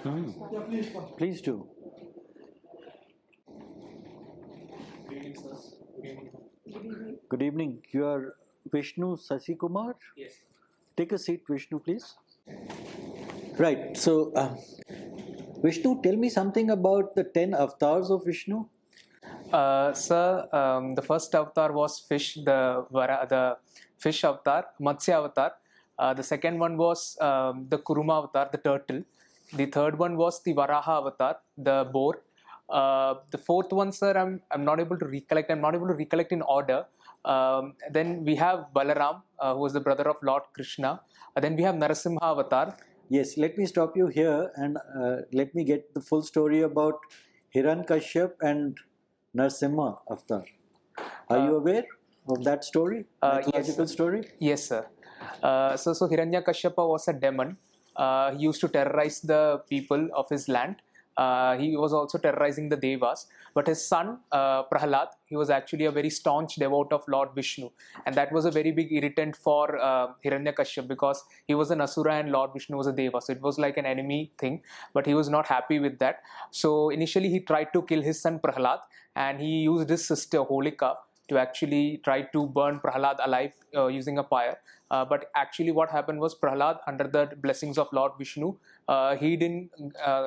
Hmm. Please do. Good evening. You are Vishnu Sasikumar? Yes. Take a seat, Vishnu, please. Right. So, Vishnu, tell me something about the 10 avatars of Vishnu. Sir, the first avatar was fish, the fish avatar, Matsya avatar. The second one was the Kuruma avatar, the turtle. The third one was the Varaha avatar, the boar. The fourth one, sir, I'm not able to recollect. I'm not able to recollect in order. Then we have Balaram, who was the brother of Lord Krishna. Then we have Narasimha avatar. Yes, let me stop you here and let me get the full story about Hiranyakashyap and Narsimha avatar. Are you aware of that story? Mythological Yes, story? yes, sir. So Hiranyakashyapa was a demon. He used to terrorize the people of his land. He was also terrorizing the Devas. But his son, Prahalad, he was actually a very staunch devote of Lord Vishnu. And that was a very big irritant for Hiranyakashyap because he was an Asura and Lord Vishnu was a Deva. So it was like an enemy thing. But he was not happy with that. So initially he tried to kill his son Prahalad and he used his sister Holika to actually try to burn Prahalad alive using a fire. But actually what happened was Prahalad, under the blessings of Lord Vishnu, he didn't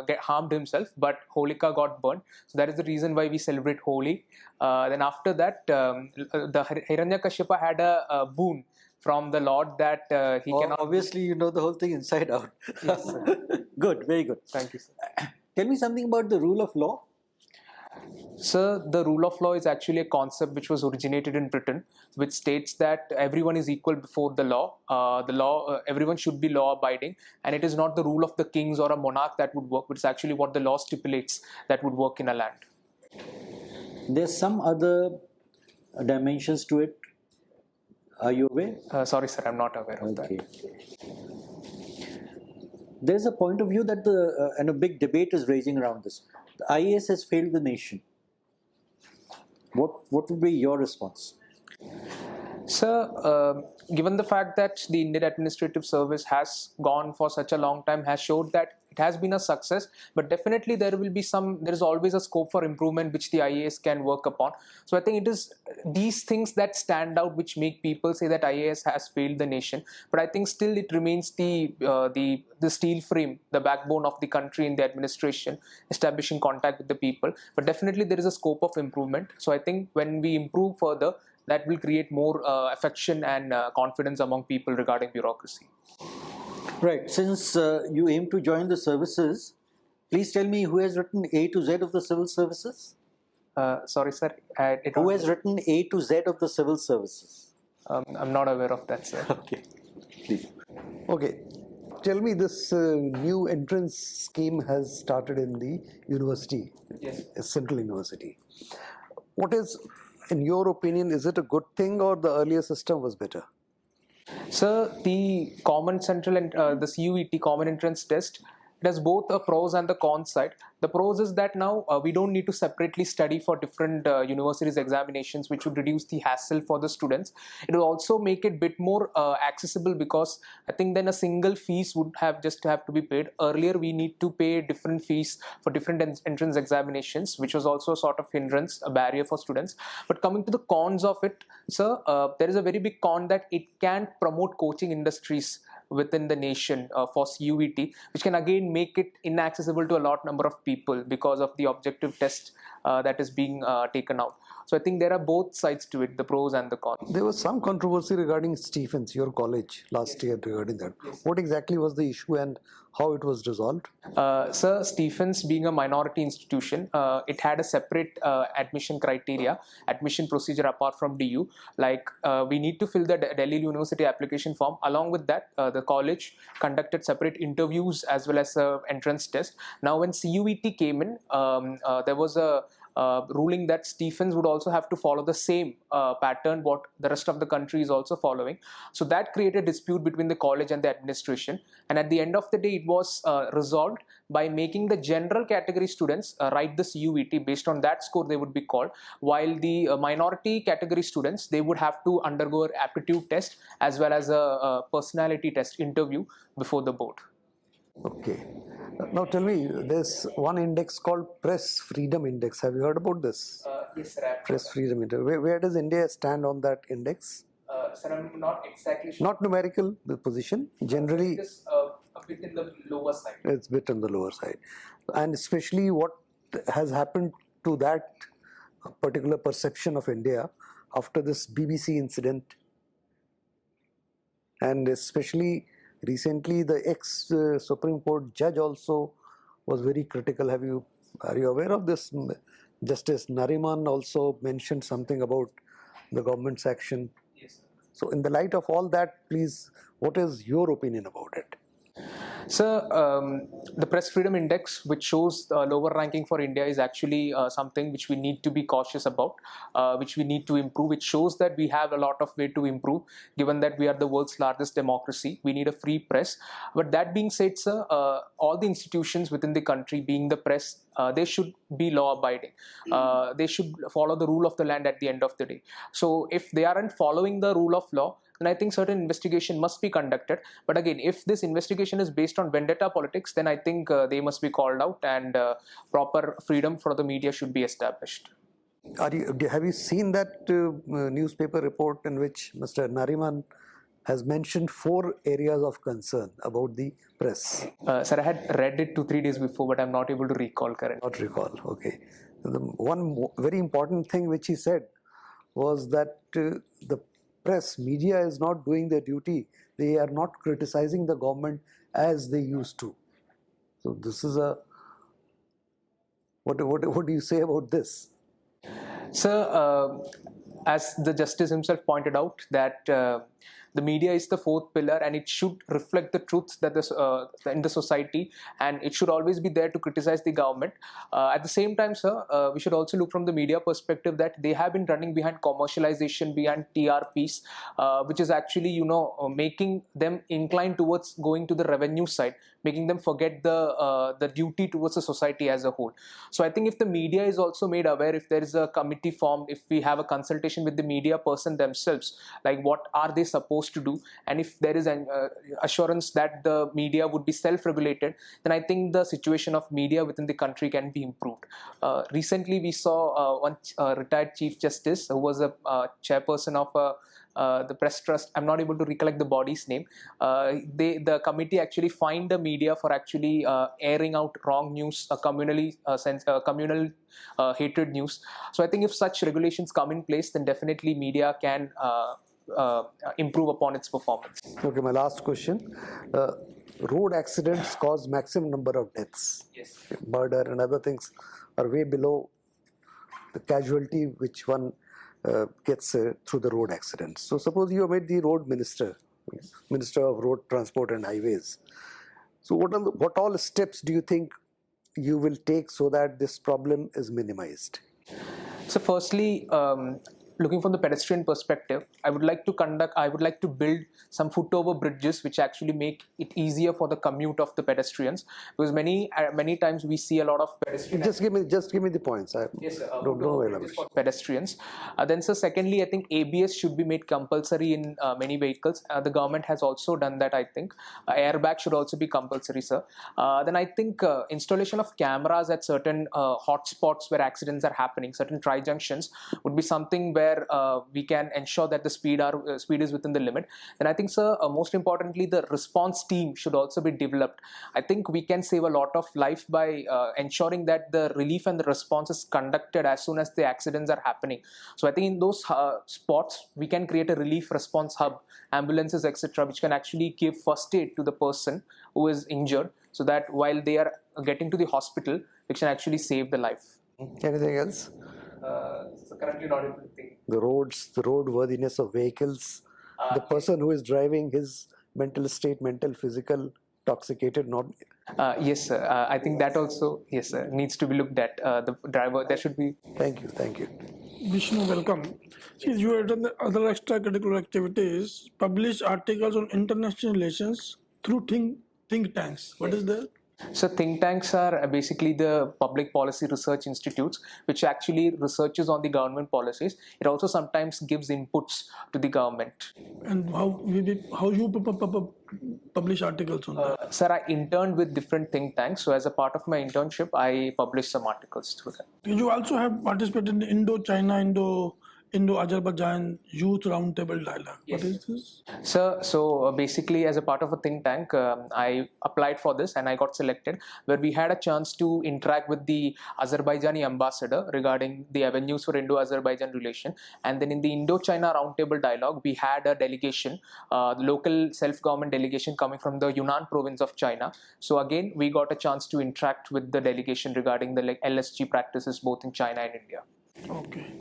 get harmed himself, but Holika got burned. So that is the reason why we celebrate Holi. Then after that, the Hiranyakashipa had a boon from the Lord that he cannot... Obviously, you know the whole thing inside out. Yes, sir. Good, very good. Thank you, sir. Tell me something about the rule of law. Sir, the rule of law is actually a concept which was originated in Britain, which states that everyone is equal before the law. Everyone should be law-abiding, and it is not the rule of the kings or a monarch that would work, but it's actually what the law stipulates that would work in a land. There's some other dimensions to it. Are you aware? Sorry, sir, I'm not aware of that. There's a point of view that and a big debate is raging around this. The IAS has failed the nation. What would be your response? Sir, given the fact that the Indian Administrative Service has gone for such a long time, has showed that it has been a success, but definitely there is always a scope for improvement which the IAS can work upon. So I think it is these things that stand out which make people say that IAS has failed the nation. But I think still it remains the steel frame, the backbone of the country in the administration, establishing contact with the people. But definitely there is a scope of improvement. So I think when we improve further, that will create more affection and confidence among people regarding bureaucracy. Right. Since you aim to join the services, please tell me who has written A to Z of the civil services? Sorry, sir. Who has written A to Z of the civil services? I'm not aware of that, sir. Okay. Please. Okay. Tell me, this new entrance scheme has started in the university, Yes. Central University. What is, in your opinion, is it a good thing or the earlier system was better? So the common central and the CUET common entrance test, it has both a pros and the cons side. The pros is that now we don't need to separately study for different universities examinations, which would reduce the hassle for the students. It will also make it a bit more accessible because I think then a single fees would have to be paid. Earlier we need to pay different fees for different entrance examinations, which was also a sort of hindrance, a barrier for students. But coming to the cons of it, sir, there is a very big con that it can promote coaching industries within the nation for CUET, which can again make it inaccessible to a lot number of people because of the objective test that is being taken out. So I think there are both sides to it, the pros and the cons. There was some controversy regarding Stephens, your college, last year regarding that. Yes. What exactly was the issue and how it was resolved? Sir, Stephens being a minority institution, it had a separate admission criteria, admission procedure apart from DU. Like we need to fill the Delhi University application form. Along with that, the college conducted separate interviews as well as an entrance test. Now when CUET came in, there was a ruling that Stephens would also have to follow the same pattern what the rest of the country is also following. So that created a dispute between the college and the administration. And at the end of the day, it was resolved by making the general category students write the CUET. Based on that score, they would be called. While the minority category students, they would have to undergo an aptitude test as well as a personality test interview before the board. Okay. Now tell me, there's one index called Press Freedom Index. Have you heard about this? Yes, sir. Press Freedom Index. Where does India stand on that index? Sir, I'm not exactly sure. Not numerical, the position. Generally, It is a bit in the lower side. it's a bit on the lower side. And especially what has happened to that particular perception of India after this BBC incident. And especially recently, the ex-Supreme Court judge also was very critical. Are you aware of this? Justice Nariman also mentioned something about the government's action. Yes, sir. So in the light of all that, please, what is your opinion about it? Sir, the Press Freedom Index, which shows the lower ranking for India, is actually something which we need to be cautious about, which we need to improve. It shows that we have a lot of way to improve, given that we are the world's largest democracy. We need a free press. But that being said, sir, all the institutions within the country, being the press, they should be law-abiding. They should follow the rule of the land at the end of the day. So if they aren't following the rule of law, then I think certain investigation must be conducted. But again, if this investigation is based on vendetta politics, then I think they must be called out and proper freedom for the media should be established. Have you seen that newspaper report in which Mr. Nariman has mentioned 4 areas of concern about the press? Sir, I had read it 2-3 days before, but I'm not able to recall currently. Not recall, okay. The one very important thing which he said was that the press, media is not doing their duty. They are not criticizing the government as they used to. So this is a, what do you say about this? Sir, as the justice himself pointed out, that the media is the 4th pillar and it should reflect the truth that in the society, and it should always be there to criticize the government. At the same time, sir, we should also look from the media perspective that they have been running behind commercialization, behind TRPs, which is actually, making them inclined towards going to the revenue side, making them forget the duty towards the society as a whole. So I think if the media is also made aware, if there is a committee formed, if we have a consultation with the media person themselves, like what are they supposed to do, and if there is an assurance that the media would be self-regulated, then I think the situation of media within the country can be improved. Recently, we saw one retired Chief Justice who was a chairperson of the press trust. I'm not able to recollect the body's name. The committee actually fined the media for actually airing out wrong news, communal hatred news. So I think if such regulations come in place, then definitely media can improve upon its performance. Okay, my last question. Road accidents cause maximum number of deaths. Yes. Murder and other things are way below the casualty which one gets through the road accidents. So suppose you are made the road minister of road transport and highways. So what all steps do you think you will take so that this problem is minimized? So firstly, looking from the pedestrian perspective, I would like to build some foot-over bridges which actually make it easier for the commute of the pedestrians, because many times we see a lot of pedestrians. Just give me the points. Yes, sir. Don't Bridges for pedestrians. Then, sir, secondly, I think ABS should be made compulsory in many vehicles. The government has also done that, I think. Airbag should also be compulsory, sir. Then I think installation of cameras at certain hotspots where accidents are happening, certain tri-junctions, would be something where we can ensure that the speed is within the limit. Then I think, sir, most importantly, the response team should also be developed. I think we can save a lot of life by ensuring that the relief and the response is conducted as soon as the accidents are happening. So I think in those spots, we can create a relief response hub, ambulances, etc., which can actually give first aid to the person who is injured, so that while they are getting to the hospital, it can actually save the life. Anything else? So currently not able to think. The roads, the roadworthiness of vehicles, the person who is driving, his mental state, mental, physical, intoxicated, not. Yes, sir. I think that also, yes, sir, needs to be looked at. The driver, there should be. Thank you. Vishnu, welcome. Since you have done the other extracurricular activities, publish articles on international relations through think tanks. What is that? So think tanks are basically the public policy research institutes which actually researches on the government policies. It also sometimes gives inputs to the government. And how you publish articles on that? Sir, I interned with different think tanks. So as a part of my internship, I published some articles through them. You also have participated in Indo-China, Indo-Azerbaijan Youth Roundtable Dialogue. Yes. What is this? So basically, as a part of a think tank, I applied for this and I got selected, where we had a chance to interact with the Azerbaijani ambassador regarding the avenues for Indo-Azerbaijan relation. And then in the Indo-China Roundtable Dialogue, we had a delegation, local self-government delegation coming from the Yunnan province of China. So again, we got a chance to interact with the delegation regarding the LSG practices both in China and India. Okay.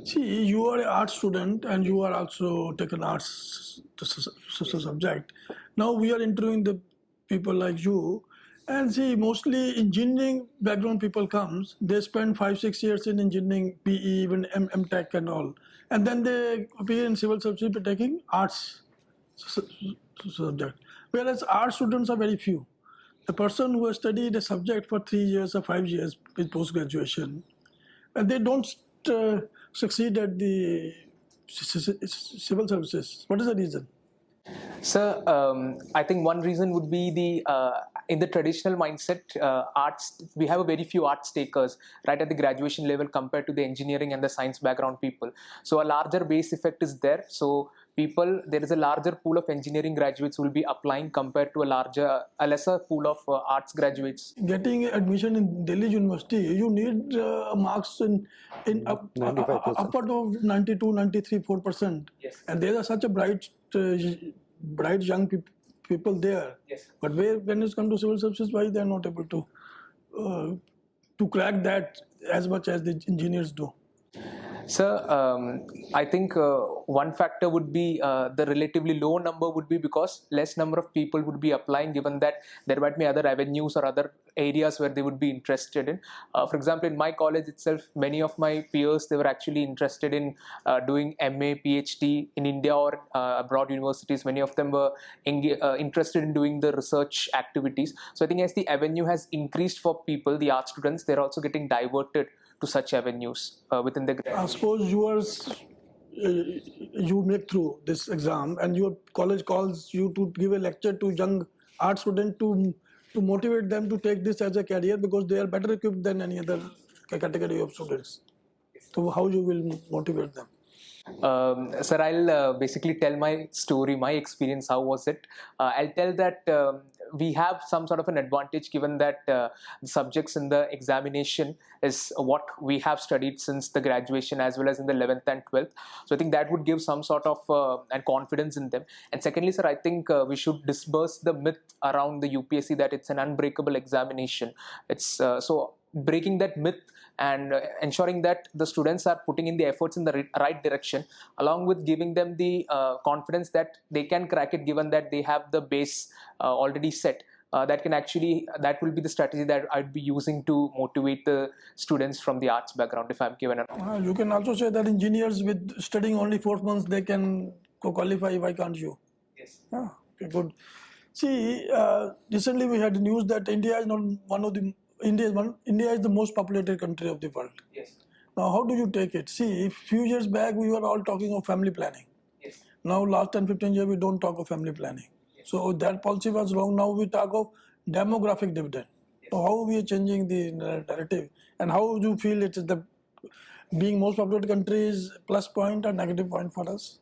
See, you are an art student and you are also taken arts subject. Now we are interviewing the people like you, and see, mostly engineering background people comes. They spend 5-6 years in engineering, PE, even M.Tech and all, and then they appear in civil service by taking arts subject. Whereas art students are very few. The person who has studied a subject for 3 years or 5 years with post graduation, and they don't succeed at the civil services. What is the reason? So I think one reason would be in the traditional mindset, arts, we have a very few arts takers right at the graduation level compared to the engineering and the science background people. So a larger base effect is there. So there is a larger pool of engineering graduates who will be applying compared to a lesser pool of arts graduates. Getting admission in Delhi University, you need marks in upward of 92, 93, 4%. Yes. And there are such a bright young people there. Yes. But when it comes to civil services, why they are not able to crack that as much as the engineers do? So I think one factor would be the relatively low number would be because less number of people would be applying, given that there might be other avenues or other areas where they would be interested in. For example, in my college itself, many of my peers, they were actually interested in doing MA, PhD in India or abroad universities. Many of them were interested in doing the research activities. So I think as the avenue has increased for people, the art students, they're also getting diverted to such avenues within the grad. I suppose you make through this exam and your college calls you to give a lecture to young art students to motivate them to take this as a career because they are better equipped than any other category of students. So how you will motivate them? Sir, I'll basically tell my story, my experience. How was it? I'll tell that we have some sort of an advantage given that the subjects in the examination is what we have studied since the graduation as well as in the 11th and 12th. So I think that would give some sort of and confidence in them. And secondly, sir, I think we should disperse the myth around the UPSC that it's an unbreakable examination. It's so breaking that myth and ensuring that the students are putting in the efforts in the right direction, along with giving them the confidence that they can crack it given that they have the base already set. That will be the strategy that I'd be using to motivate the students from the arts background if I'm given an You can also say that engineers with studying only 4 months, they can qualify. Why can't you? Yes. Okay, good. See, recently we had news that India is not one of the India is the most populated country of the world. Yes. Now, how do you take it? See, a few years back, we were all talking of family planning. Yes. Now, last 10-15 years, we don't talk of family planning. Yes. So that policy was wrong. Now we talk of demographic dividend. Yes. So how we are changing the narrative, and how do you feel it is the being most populated country is plus point or negative point for us?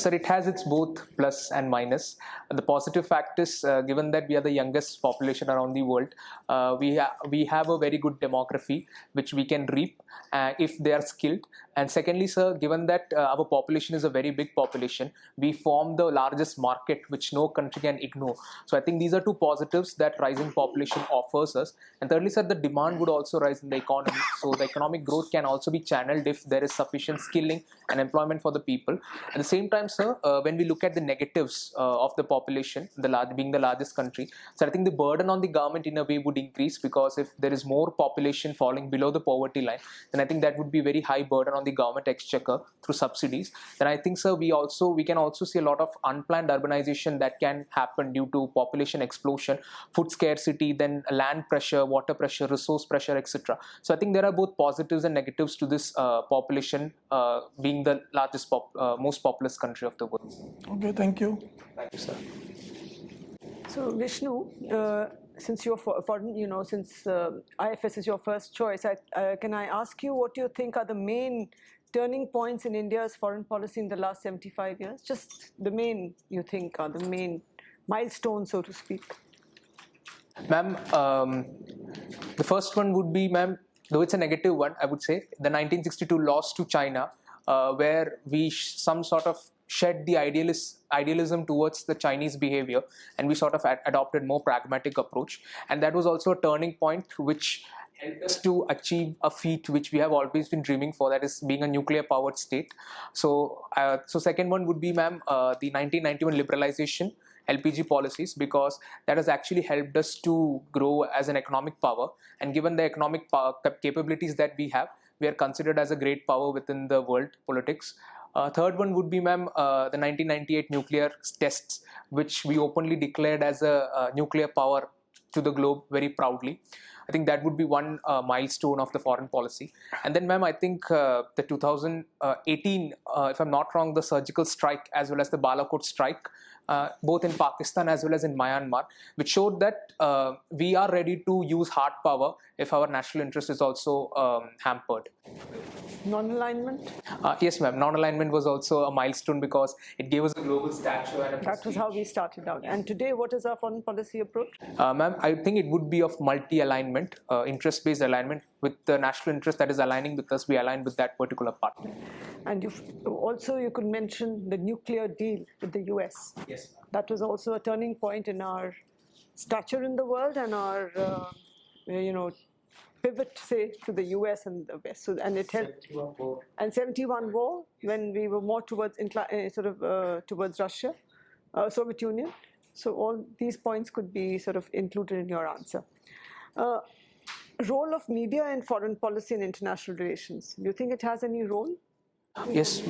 Sir, it has its both plus and minus. The positive fact is, given that we are the youngest population around the world, we have a very good demography which we can reap if they are skilled. And secondly, sir, given that our population is a very big population, we form the largest market which no country can ignore. So I think these are two positives that rising population offers us. And thirdly, sir, the demand would also rise in the economy. So the economic growth can also be channeled if there is sufficient skilling and employment for the people. At the same time, sir, when we look at the negatives of the population, being the largest country, so I think the burden on the government in a way would increase, because if there is more population falling below the poverty line, then I think that would be very high burden on the government exchequer through subsidies. Then I think, sir, we can also see a lot of unplanned urbanization that can happen due to population explosion, food scarcity, then land pressure, water pressure, resource pressure, etc. So I think there are both positives and negatives to this population being the largest, most populous country of the world. Okay, thank you. Thank you, sir. So Vishnu, since you're foreign, since IFS is your first choice, can I ask you what you think are the main turning points in India's foreign policy in the last 75 years? Just the main, you think, are the main milestones, so to speak. Ma'am, the first one would be, ma'am, though it's a negative one, I would say, the 1962 loss to China, where we some sort of shed the idealism towards the Chinese behavior, and we sort of adopted more pragmatic approach. And that was also a turning point which helped us to achieve a feat which we have always been dreaming for, that is being a nuclear powered state. So second one would be, ma'am, the 1991 liberalization LPG policies, because that has actually helped us to grow as an economic power, and given the economic capabilities that we have, we are considered as a great power within the world politics. Third one would be, ma'am, the 1998 nuclear tests, which we openly declared as a nuclear power to the globe very proudly. I think that would be one milestone of the foreign policy. And then, ma'am, I think the 2018, if I'm not wrong, the surgical strike as well as the Balakot strike, both in Pakistan as well as in Myanmar, which showed that we are ready to use hard power if our national interest is also hampered. Non-alignment? Yes, ma'am. Non-alignment was also a milestone because it gave us a global stature and a That was how we started out. And today, what is our foreign policy approach? Ma'am, I think it would be of multi-alignment, interest-based alignment. With the national interest that is aligning with us, we align with that particular partner. And you could mention the nuclear deal with the US. Yes. That was also a turning point in our stature in the world and our, pivot, say, to the US and the West. So, and it helped. 71 war. And 71 war, when we were more towards towards Russia, Soviet Union. So all these points could be sort of included in your answer. Role of media in foreign policy and international relations. Do you think it has any role? Yes,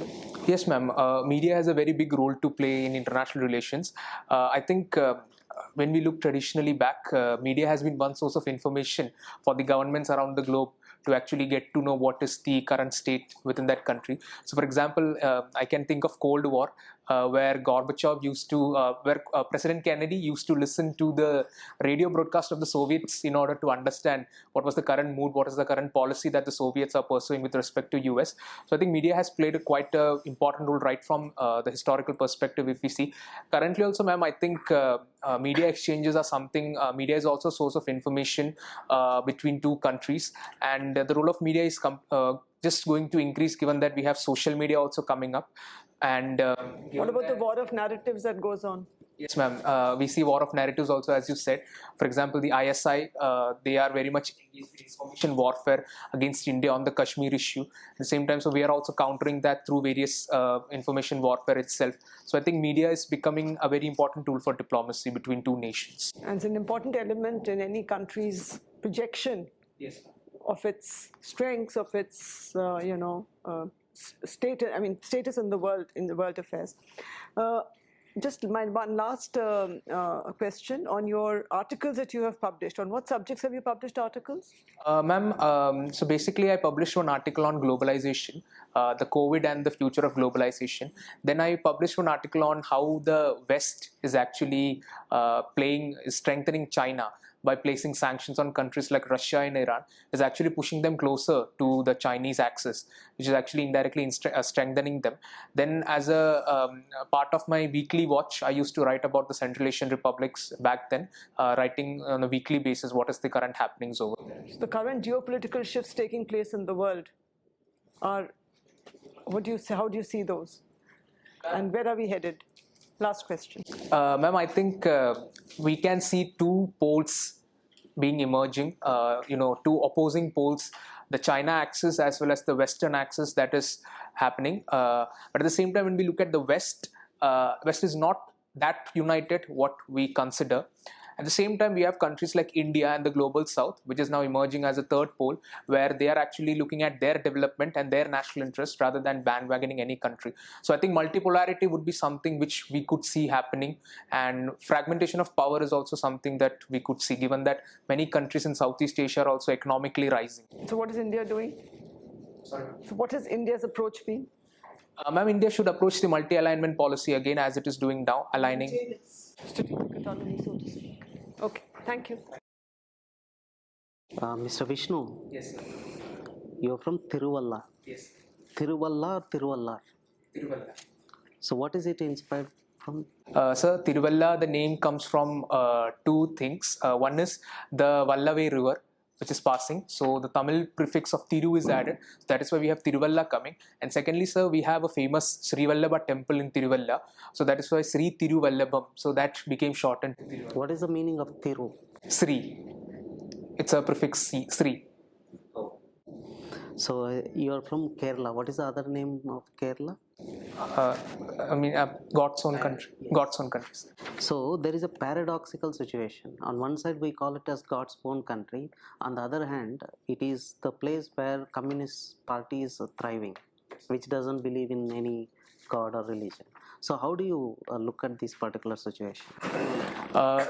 ma'am. Media has a very big role to play in international relations. I think when we look traditionally back, media has been one source of information for the governments around the globe to actually get to know what is the current state within that country. So, for example, I can think of Cold War, where Gorbachev used to, where President Kennedy used to listen to the radio broadcast of the Soviets in order to understand what was the current mood, what is the current policy that the Soviets are pursuing with respect to US. So I think media has played quite an important role right from the historical perspective, if we see. Currently also, ma'am, I think media exchanges are something, media is also a source of information between two countries, and the role of media is just going to increase given that we have social media also coming up. And what about the war of narratives that goes on? Yes, ma'am. We see war of narratives also, as you said. For example, the ISI, they are very much engaged in information warfare against India on the Kashmir issue. At the same time, so we are also countering that through various information warfare itself. So I think media is becoming a very important tool for diplomacy between two nations. And it's an important element in any country's projection. Yes. Of its strengths, of its status in the world affairs. Just my one last question on your articles that you have published. On what subjects have you published articles? Ma'am, so basically I published one article on globalization, the COVID and the future of globalization. Then I published one article on how the West is actually strengthening China by placing sanctions on countries like Russia and Iran, is actually pushing them closer to the Chinese axis, which is actually indirectly strengthening them. Then as a part of my weekly watch, I used to write about the Central Asian republics back then, writing on a weekly basis what is the current happenings over there. So the current geopolitical shifts taking place in the world are, how do you see those? And where are we headed? Last question. Ma'am, I think we can see two poles being emerging, two opposing poles, the China axis as well as the Western axis that is happening. But at the same time, when we look at the West, West is not that united what we consider. At the same time, we have countries like India and the global south, which is now emerging as a third pole, where they are actually looking at their development and their national interest rather than bandwagoning any country. So I think multipolarity would be something which we could see happening, and fragmentation of power is also something that we could see, given that many countries in Southeast Asia are also economically rising. So what is India doing? Sorry. So what has India's approach been? Ma'am, India should approach the multi-alignment policy again as it is doing now, aligning. Strategic autonomy, so to speak. Okay, thank you. Mr. Vishnu, Yes, sir. you're from Tiruvalla. Yes. Tiruvalla or Tiruvallar? Tiruvalla. So what is it inspired from? Sir, Tiruvalla, the name comes from two things. One is the Vallavai river, which is passing. So the Tamil prefix of Tiru is added. That is why we have Tiruvalla coming. And secondly, sir, we have a famous Sri Vallabha temple in Tiruvalla. So that is why Sri Tiruvallabham. So that became shortened to Tiruvalla. What is the meaning of Tiru? Sri. It's a prefix Sri. So you're from Kerala. What is the other name of Kerala? God's own country. God's own country. Sir. So there is a paradoxical situation. On one side, we call it as God's own country. On the other hand, it is the place where Communist Party is thriving, which doesn't believe in any God or religion. So how do you look at this particular situation?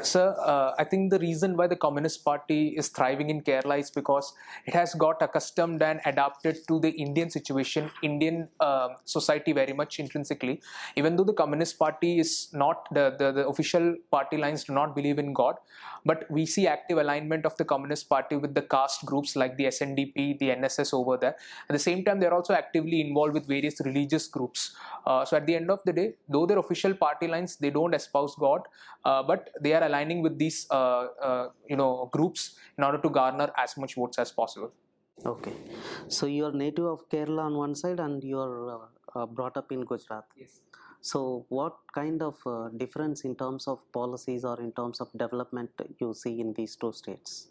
Sir, I think the reason why the Communist Party is thriving in Kerala is because it has got accustomed and adapted to the Indian situation, Indian society very much intrinsically. Even though the Communist Party is not, the official party lines do not believe in God, but we see active alignment of the Communist Party with the caste groups like the SNDP, the NSS over there. At the same time, they're also actively involved with various religious groups. So at the end of the day, though their official party lines, they don't espouse God, but they are aligning with these groups in order to garner as much votes as possible. Okay. So you're native of Kerala on one side and you're brought up in Gujarat. Yes. So what kind of difference in terms of policies or in terms of development you see in these two states?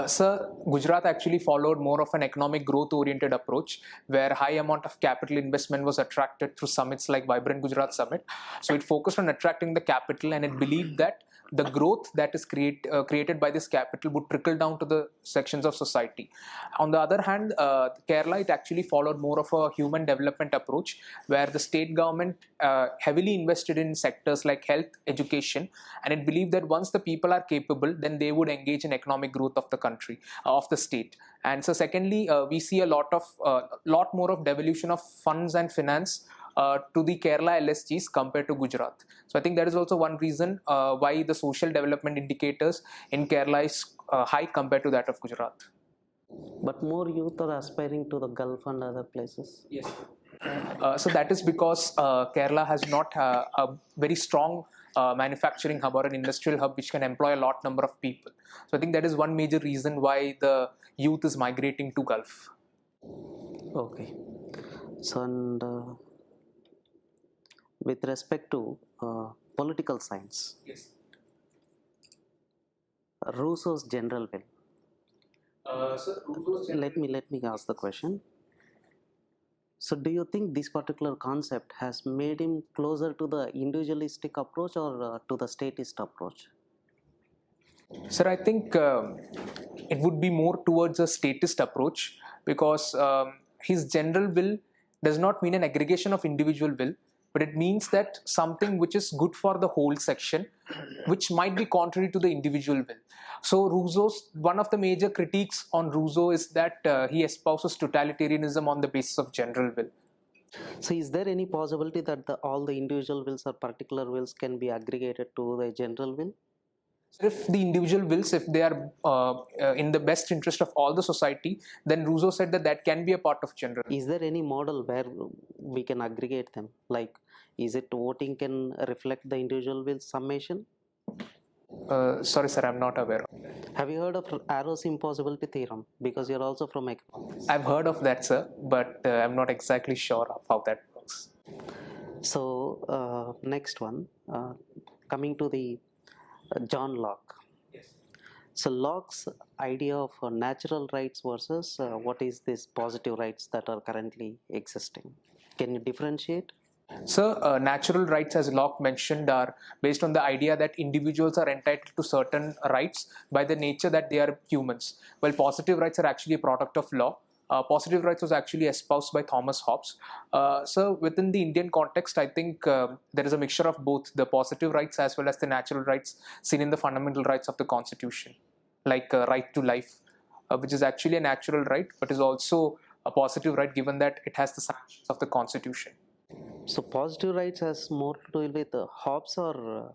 Sir, Gujarat actually followed more of an economic growth-oriented approach, where high amount of capital investment was attracted through summits like Vibrant Gujarat Summit. So it focused on attracting the capital, and it believed that the growth that is created by this capital would trickle down to the sections of society. On the other hand, Kerala, it actually followed more of a human development approach, where the state government heavily invested in sectors like health, education, and it believed that once the people are capable, then they would engage in economic growth of the country, of the state. And so secondly, we see a lot more of devolution of funds and finance to the Kerala LSGs compared to Gujarat. So I think that is also one reason why the social development indicators in Kerala is high compared to that of Gujarat. But more youth are aspiring to the Gulf and other places. Yes. So that is because Kerala has not a very strong manufacturing hub or an industrial hub which can employ a lot number of people. So I think that is one major reason why the youth is migrating to Gulf. Okay. So and with respect to political science, Yes. Rousseau's general will. Let me ask the question. So do you think this particular concept has made him closer to the individualistic approach or to the statist approach? Sir, I think it would be more towards a statist approach, because his general will does not mean an aggregation of individual will, but it means that something which is good for the whole section, which might be contrary to the individual will. So one of the major critiques on Rousseau is that he espouses totalitarianism on the basis of general will. So is there any possibility that all the individual wills or particular wills can be aggregated to the general will? So if the individual wills, if they are in the best interest of all the society, then Rousseau said that can be a part of general. Is there any model where we can aggregate them? Like, is it voting can reflect the individual will's summation? Sorry, sir, I'm not aware of that. Have you heard of Arrow's impossibility theorem? Because you're also from economics. I've heard of that, sir, but I'm not exactly sure of how that works. So, next one, coming to the John Locke. Yes. So Locke's idea of natural rights versus what is this positive rights that are currently existing. Can you differentiate? So, natural rights, as Locke mentioned, are based on the idea that individuals are entitled to certain rights by the nature that they are humans, while positive rights are actually a product of law. Positive rights was actually espoused by Thomas Hobbes. So, within the Indian context, I think there is a mixture of both the positive rights as well as the natural rights seen in the fundamental rights of the Constitution, like right to life, which is actually a natural right, but is also a positive right given that it has the sanctions of the Constitution. So positive rights has more to do with Hobbes or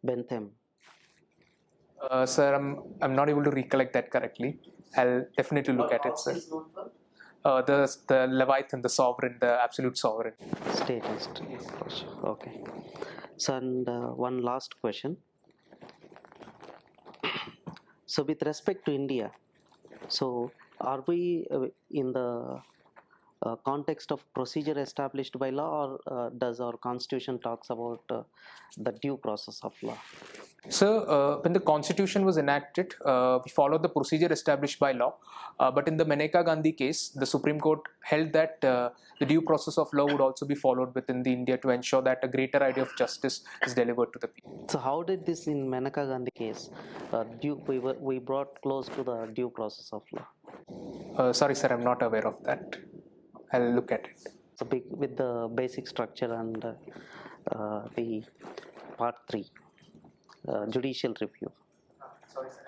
Bentham? Sir, I'm not able to recollect that correctly. I'll definitely look at it, sir. The Leviathan, the sovereign, the absolute sovereign. Statist. Okay. So, and one last question. So, with respect to India, so are we in the context of procedure established by law, or does our constitution talks about the due process of law? So, when the Constitution was enacted, we followed the procedure established by law. But in the Maneka Gandhi case, the Supreme Court held that the due process of law would also be followed within the India to ensure that a greater idea of justice is delivered to the people. So, how did this in Maneka Gandhi case? We brought close to the due process of law. Sorry, sir, I'm not aware of that. I'll look at it. So, with the basic structure and the part 3. Judicial review. Sorry, sir.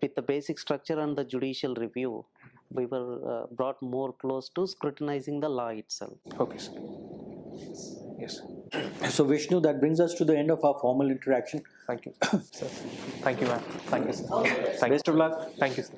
With the basic structure and the judicial review, we were brought more close to scrutinizing the law itself. Okay, sir. Yes. So Vishnu, that brings us to the end of our formal interaction. Thank you, sir. Thank you, ma'am. Thank you, sir. Thank Best of luck. Thank you, sir.